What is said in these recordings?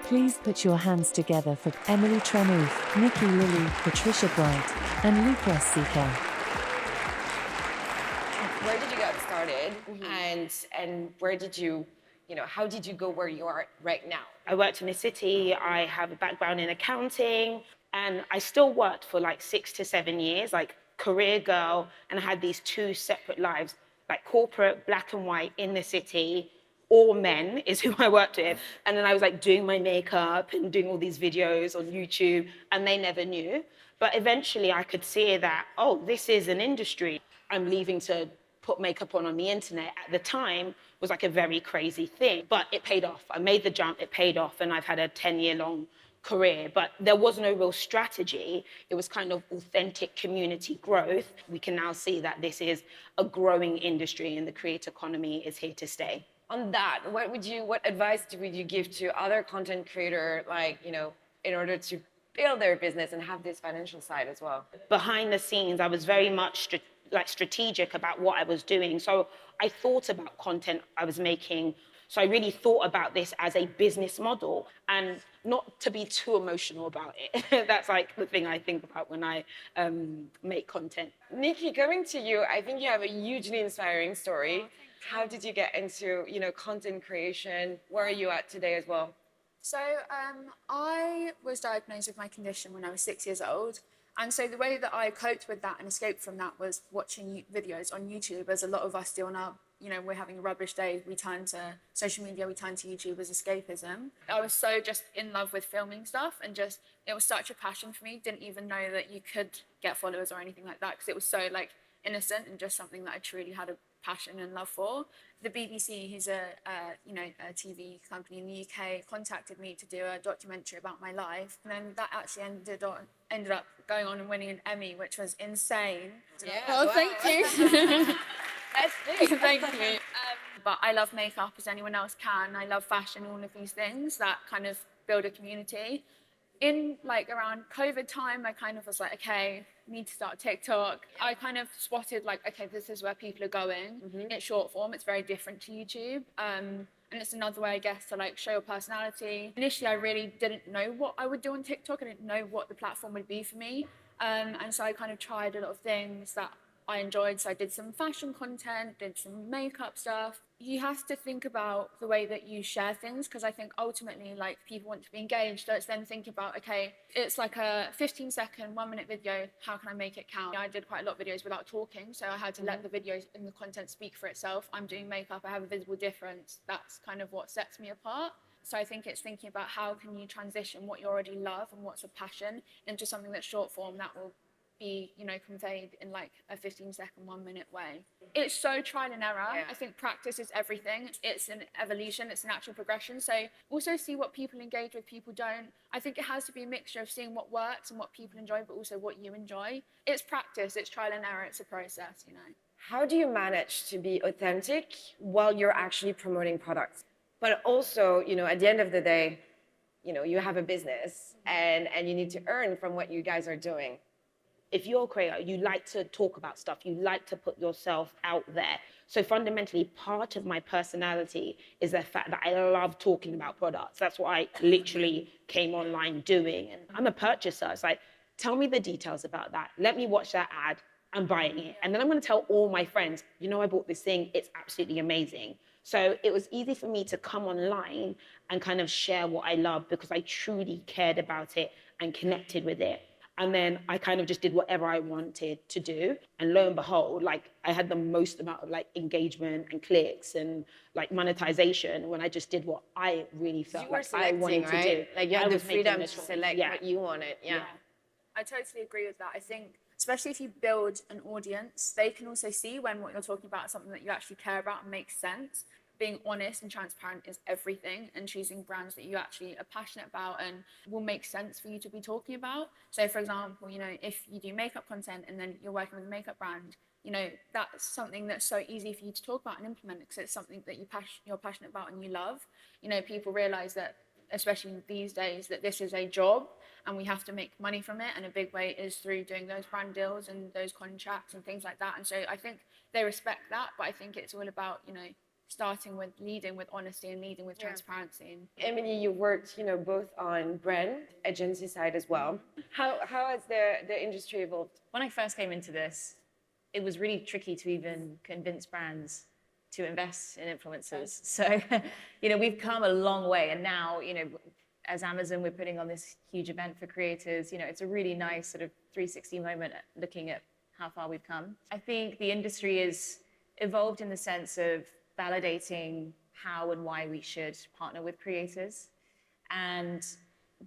Please put your hands together for Emily Tremuth, Nikki Lilly, Patricia Bright, and Lucas Sika. Where did you get started, and where did you, how did you go where you are right now? I worked in the city. I have a background in accounting, and I still worked for like 6 to 7 years, like career girl, and I had these two separate lives, like corporate, black and white in the city. All men is who I worked with. And then I was like doing my makeup and doing all these videos on YouTube, and they never knew. But eventually I could see that, oh, this is an industry. I'm leaving to put makeup on the internet at the time was like a very crazy thing, but it paid off. I made the jump, it paid off, and I've had a 10-year-long career, but there was no real strategy. It was kind of authentic community growth. We can now see that this is a growing industry and the creator economy is here to stay. On that, what advice would you give to other content creator, in order to build their business and have this financial side as well? Behind the scenes, I was very much strategic about what I was doing. So I thought about content I was making. So I really thought about this as a business model and not to be too emotional about it. That's like the thing I think about when I make content. Nikki, coming to you, I think you have a hugely inspiring story. How did you get into, content creation? Where are you at today as well? So I was diagnosed with my condition when I was 6 years old. And so the way that I coped with that and escaped from that was watching videos on YouTube, as a lot of us do on our, we're having a rubbish day, we turn to social media, we turn to YouTube as escapism. I was so just in love with filming stuff, and just, it was such a passion for me. Didn't even know that you could get followers or anything like that, because it was so innocent and just something that I truly had a passion and love for. The BBC, who's a TV company in the UK, contacted me to do a documentary about my life, and then that actually ended up going on and winning an Emmy, which was insane. Yeah, well, wow. Thank you. That's big. Thank you. But I love makeup as anyone else can. I love fashion, all of these things that kind of build a community. In around COVID time, I kind of was like, okay, need to start TikTok. I kind of spotted okay, this is where people are going. Mm-hmm. It's short form, it's very different to YouTube. And it's another way, I guess, to show your personality. Initially, I really didn't know what I would do on TikTok. I didn't know what the platform would be for me. And so I kind of tried a lot of things that I enjoyed. So I did some fashion content, did some makeup stuff. You have to think about the way that you share things, because I think ultimately people want to be engaged. So it's then thinking about, okay, it's like a 15-second, 1-minute video. How can I make it count? I did quite a lot of videos without talking, so I had to let the videos and the content speak for itself. I'm doing makeup, I have a visible difference. That's kind of what sets me apart. So I think it's thinking about how can you transition what you already love and what's a passion into something that's short form that will be, conveyed in a 15-second, 1-minute way. It's so trial and error. Yeah. I think practice is everything. It's an evolution, it's an actual progression. So also see what people engage with, people don't. I think it has to be a mixture of seeing what works and what people enjoy, but also what you enjoy. It's practice, it's trial and error, it's a process, How do you manage to be authentic while you're actually promoting products? But also, at the end of the day, you have a business and you need to earn from what you guys are doing. If you're a creator, you like to talk about stuff, you like to put yourself out there. So fundamentally, part of my personality is the fact that I love talking about products. That's what I literally came online doing. And I'm a purchaser. It's like, tell me the details about that. Let me watch that ad. I'm buying it. And then I'm going to tell all my friends, I bought this thing. It's absolutely amazing. So it was easy for me to come online and kind of share what I love, because I truly cared about it and connected with it. And then I kind of just did whatever I wanted to do. And lo and behold, I had the most amount of engagement and clicks and monetization when I just did what I really felt I wanted to do. You had the freedom to select what you wanted. Yeah. I totally agree with that. I think, especially if you build an audience, they can also see when what you're talking about is something that you actually care about and makes sense. Being honest and transparent is everything, and choosing brands that you actually are passionate about and will make sense for you to be talking about. So for example, if you do makeup content and then you're working with a makeup brand, that's something that's so easy for you to talk about and implement, because it's something that you're passionate about and you love. People realize that, especially these days, that this is a job and we have to make money from it, and a big way is through doing those brand deals and those contracts and things like that. And so I think they respect that, but I think it's all about, starting with leading with honesty and leading with transparency. Emily, you worked, both on brand agency side as well. How has the industry evolved? When I first came into this, it was really tricky to even convince brands to invest in influencers. So, we've come a long way. And now, as Amazon, we're putting on this huge event for creators. It's a really nice sort of 360 moment looking at how far we've come. I think the industry is evolved in the sense of validating how and why we should partner with creators. And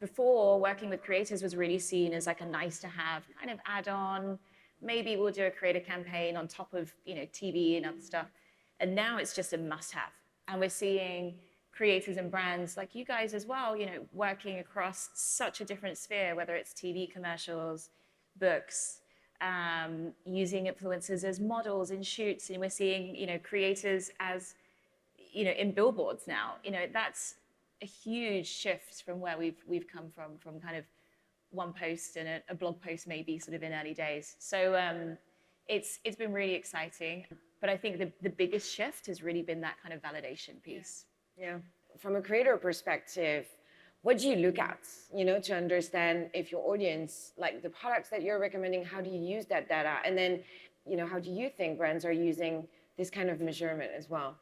before, working with creators was really seen as like a nice to have kind of add-on. Maybe we'll do a creator campaign on top of, TV and other stuff. And now it's just a must-have. And we're seeing creators and brands like you guys as well, working across such a different sphere, whether it's TV commercials, books, using influencers as models in shoots. And we're seeing, creators as, in billboards now. That's a huge shift from where we've come from kind of one post and a blog post maybe sort of in early days. So it's been really exciting. But I think the biggest shift has really been that kind of validation piece. Yeah. From a creator perspective, what do you look at, to understand if your audience, like the products that you're recommending, how do you use that data? And then, how do you think brands are using this kind of measurement as well?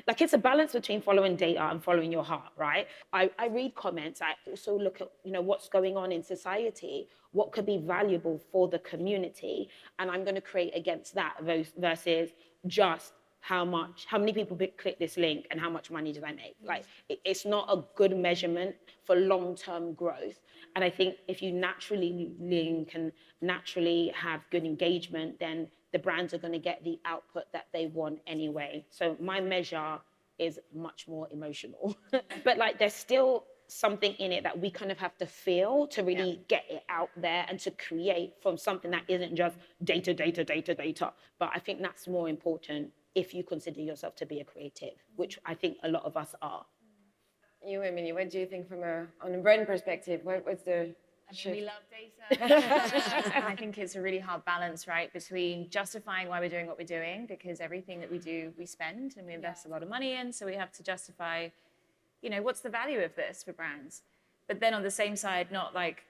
Like, it's a balance between following data and following your heart, right? I read comments. I also look at, what's going on in society, what could be valuable for the community. And I'm going to create against that versus just how many people click this link and how much money did I make? Like, it's not a good measurement for long-term growth. And I think if you naturally link and naturally have good engagement, then the brands are going to get the output that they want anyway. So my measure is much more emotional. But like, there's still something in it that we kind of have to feel to really get it out there and to create from something that isn't just data. But I think that's more important if you consider yourself to be a creative, which I think a lot of us are. You, Emily, what do you think on a brand perspective? What's the shift? We love data. And I think it's a really hard balance, right, between justifying why we're doing what we're doing, because everything that we do, we spend and we invest a lot of money in. So we have to justify, what's the value of this for brands? But then on the same side, not like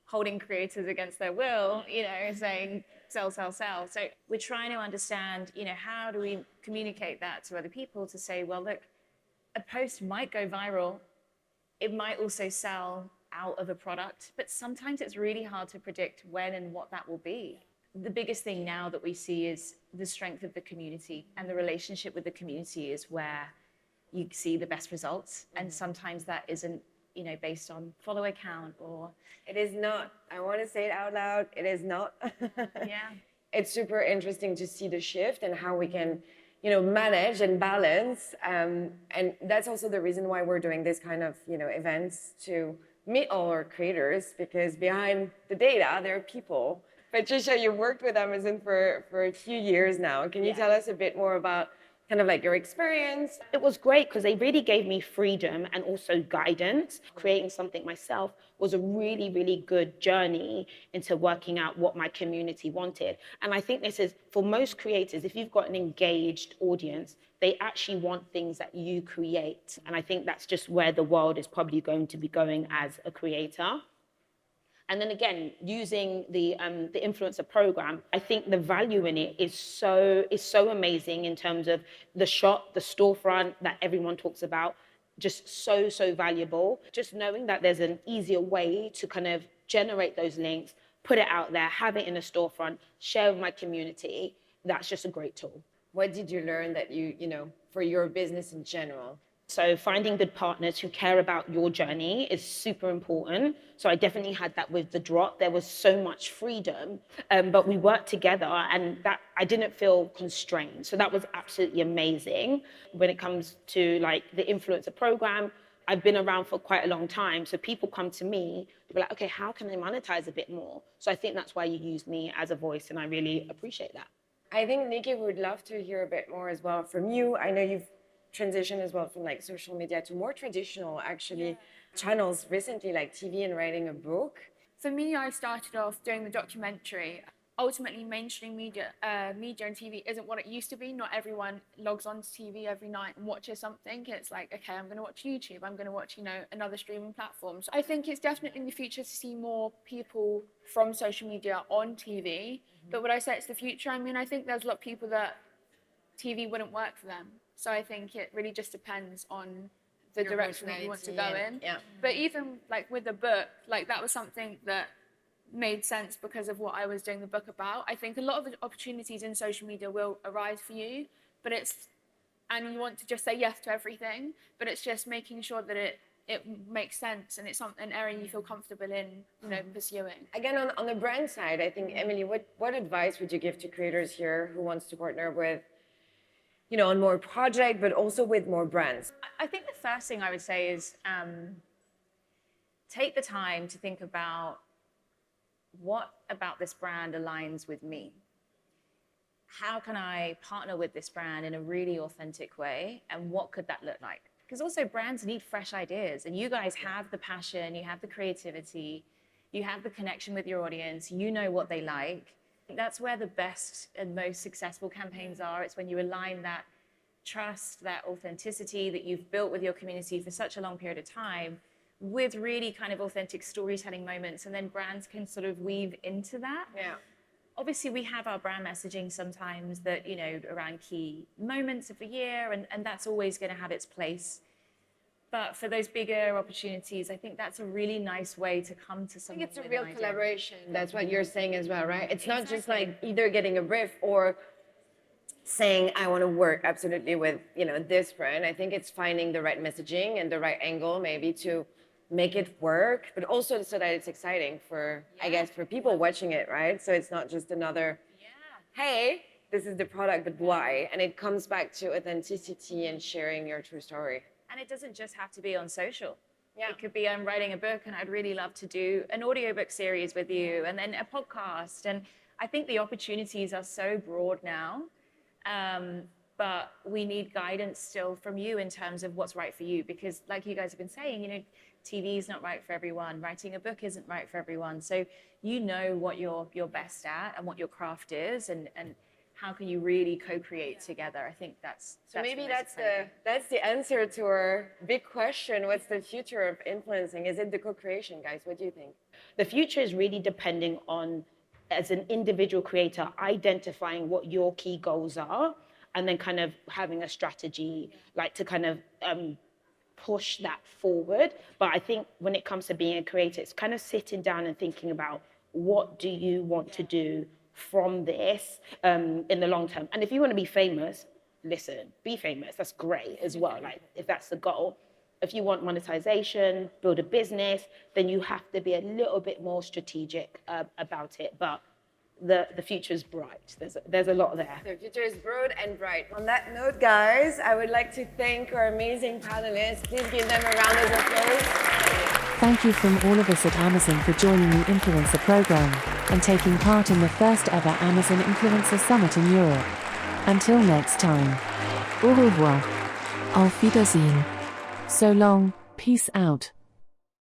holding creators against their will, saying sell. So we're trying to understand, how do we communicate that to other people to say, well, look, a post might go viral. It might also sell out of a product, but sometimes it's really hard to predict when and what that will be. The biggest thing now that we see is the strength of the community, and the relationship with the community is where you see the best results. And sometimes that isn't, based on follower count or... It is not. I want to say it out loud. It is not. Yeah. It's super interesting to see the shift and how we can, manage and balance. And that's also the reason why we're doing this kind of, events to meet all our creators, because behind the data, there are people. Patricia, you've worked with Amazon for a few years now. Can you tell us a bit more about kind of like your experience? It was great because they really gave me freedom and also guidance. Creating something myself was a really, really good journey into working out what my community wanted. And I think this is, for most creators, if you've got an engaged audience, they actually want things that you create. And I think that's just where the world is probably going to be going as a creator. And then again, using the influencer program, I think the value in it is so amazing in terms of the shop, the storefront that everyone talks about, just so valuable. Just knowing that there's an easier way to kind of generate those links, put it out there, have it in a storefront, share with my community, that's just a great tool. What did you learn that for your business in general? So finding good partners who care about your journey is super important. So I definitely had that with The Drop. There was so much freedom, but we worked together and that I didn't feel constrained. So that was absolutely amazing. When it comes to like the influencer program, I've been around for quite a long time. So people come to me to be like, okay, how can I monetize a bit more? So I think that's why you use me as a voice, and I really appreciate that. I think Nikki would love to hear a bit more as well from you. I know you've transitioned as well from like social media to more traditional channels recently, like TV and writing a book. For me, I started off doing the documentary. ultimately mainstream media and TV isn't what it used to be. Not everyone logs on to TV every night and watches something. It's like, okay, I'm going to watch YouTube. I'm going to watch, another streaming platform. So I think it's definitely in the future to see more people from social media on TV. But would I say it's the future? I mean, I think there's a lot of people that TV wouldn't work for them. So I think it really just depends on the direction that you want to go in. Yeah. But even like with the book, like that was something that made sense because of what I was doing the book about. I think a lot of the opportunities in social media will arise for you, and you want to just say yes to everything, but it's just making sure that it makes sense and it's an area you feel comfortable in, pursuing. Again, on the brand side, I think, Emily, what advice would you give to creators here who wants to partner with, on more project, but also with more brands? I think the first thing I would say is take the time to think about what about this brand aligns with me? How can I partner with this brand in a really authentic way? And what could that look like? Because also brands need fresh ideas, and you guys have the passion, you have the creativity, you have the connection with your audience, you know what they like. That's where the best and most successful campaigns are. It's when you align that trust, that authenticity that you've built with your community for such a long period of time with really kind of authentic storytelling moments, and then brands can sort of weave into that. Yeah. Obviously, we have our brand messaging sometimes that, around key moments of the year, and that's always going to have its place. But for those bigger opportunities, I think that's a really nice way to come to something. I think it's a real collaboration. That's what you're saying as well, right? It's not just like either getting a brief or saying, I want to work absolutely with, this brand. I think it's finding the right messaging and the right angle maybe to make it work, but also so that it's exciting for, I guess, for people watching it, right? So it's not just another, hey, this is the product, but why? And it comes back to authenticity and sharing your true story. And it doesn't just have to be on social. Yeah. It could be, I'm writing a book and I'd really love to do an audiobook series with you, and then a podcast. And I think the opportunities are so broad now, but we need guidance still from you in terms of what's right for you. Because like you guys have been saying, TV is not right for everyone. Writing a book isn't right for everyone. So what you're best at and what your craft is, and how can you really co-create together? I think that's maybe that's the answer to our big question. What's the future of influencing? Is it the co-creation, guys? What do you think? The future is really depending on, as an individual creator, identifying what your key goals are, and then kind of having a strategy like to kind of push that forward. But I think when it comes to being a creator, it's kind of sitting down and thinking about, what do you want to do from this in the long term? And if you want to be famous, listen, be famous. That's great as well, like if that's the goal. If you want monetization, build a business, then you have to be a little bit more strategic about it. But the future is bright. There's a lot there. The future is broad and bright. On that note, guys, I would like to thank our amazing panelists. Please give them a round of applause. Thank you from all of us at Amazon for joining the Influencer Program and taking part in the first ever Amazon Influencer Summit in Europe. Until next time. Au revoir. Auf Wiedersehen. So long, peace out.